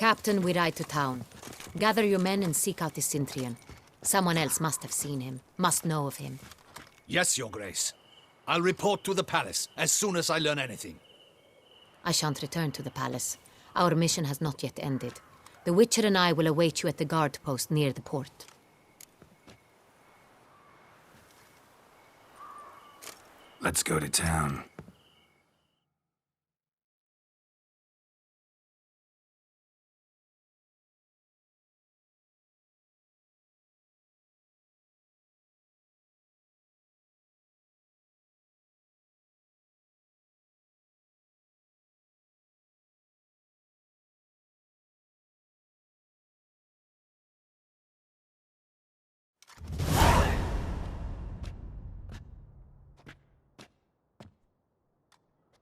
Captain, we ride to town. Gather your men and seek out the Sintrian. Someone else must have seen him, must know of him. Yes, Your Grace. I'll report to the palace as soon as I learn anything. I shan't return to the palace. Our mission has not yet ended. The Witcher and I will await you at the guard post near the port. Let's go to town.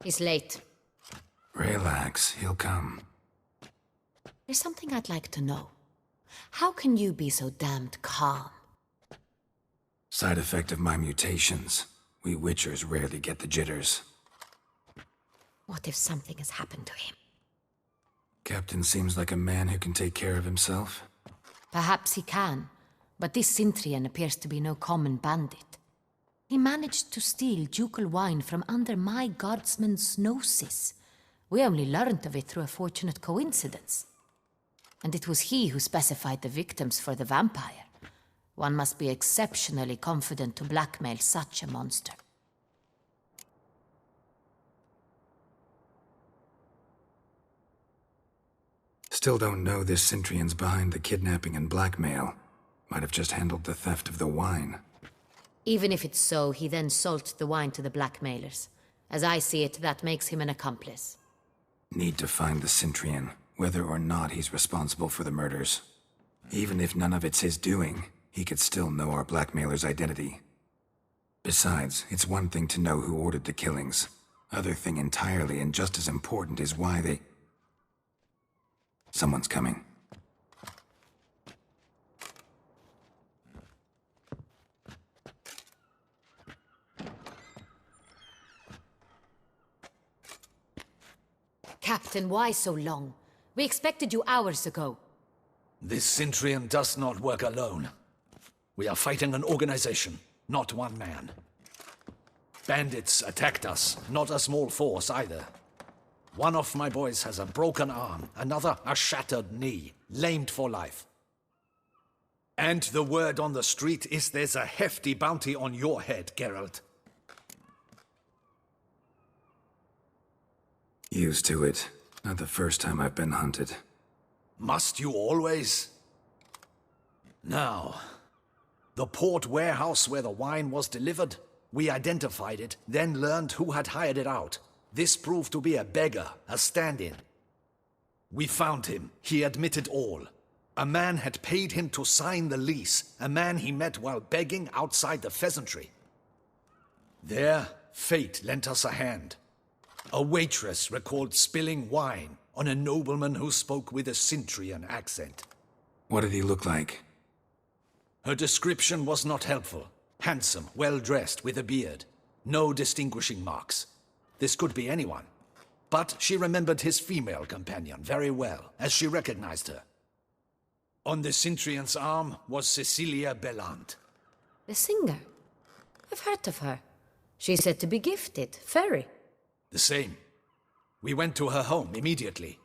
He's late. Relax, he'll come. There's something I'd like to know. How can you be so damned calm? Side effect of my mutations. We Witchers rarely get the jitters. What if something has happened to him? Captain seems like a man who can take care of himself. Perhaps he can, but this Sintrian appears to be no common bandit. He managed to steal ducal wine from under my guardsman's noses. We only learned of it through a fortunate coincidence. And it was he who specified the victims for the vampire. One must be exceptionally confident to blackmail such a monster. Still don't know this Sintrian's behind the kidnapping and blackmail. Might have just handled the theft of the wine. Even if it's so, he then sold the wine to the blackmailers. As I see it, that makes him an accomplice. Need to find the Sintrian, whether or not he's responsible for the murders. Even if none of it's his doing, he could still know our blackmailer's identity. Besides, it's one thing to know who ordered the killings. Other thing entirely, and just as important, is why they... Someone's coming. Captain, why so long? We expected you hours ago. This Sintrian does not work alone. We are fighting an organization, not one man. Bandits attacked us, not a small force either. One of my boys has a broken arm, another a shattered knee, lamed for life. And the word on the street is there's a hefty bounty on your head, Geralt. Used to it. Not the first time I've been hunted. Must you always? Now, the port warehouse where the wine was delivered, we identified it, then learned who had hired it out. This proved to be a beggar, a stand-in. We found him. He admitted all. A man had paid him to sign the lease, a man he met while begging outside the pheasantry. There, fate lent us a hand. A waitress recalled spilling wine on a nobleman who spoke with a Sintrian accent. What did he look like? Her description was not helpful. Handsome, well-dressed, with a beard. No distinguishing marks. This could be anyone. But she remembered his female companion very well, as she recognized her. On the Sintrian's arm was Cecilia Bellant. The singer? I've heard of her. She's said to be gifted, fairy. The same. We went to her home immediately.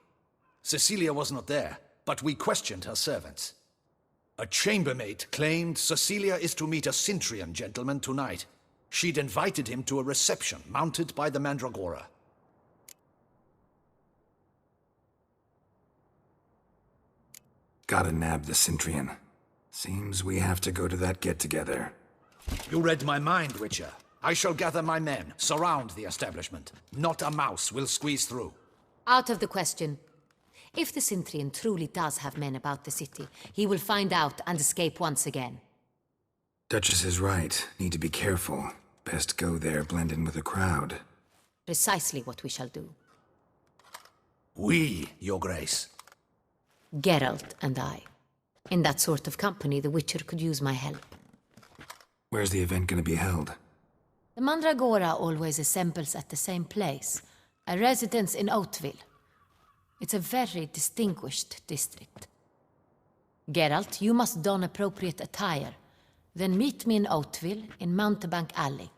Cecilia was not there, but we questioned her servants. A chambermaid claimed Cecilia is to meet a Sintrian gentleman tonight. She'd invited him to a reception mounted by the Mandragora. Gotta nab the Sintrian. Seems we have to go to that get-together. You read my mind, Witcher. I shall gather my men, surround the establishment. Not a mouse will squeeze through. Out of the question. If the Sintrian truly does have men about the city, he will find out and escape once again. Duchess is right. Need to be careful. Best go there, blend in with the crowd. Precisely what we shall do. We, Your Grace. Geralt and I. In that sort of company, the Witcher could use my help. Where's the event gonna be held? The Mandragora always assembles at the same place, a residence in Oatville. It's a very distinguished district. Geralt, you must don appropriate attire. Then meet me in Oatville in Mountebank Alley.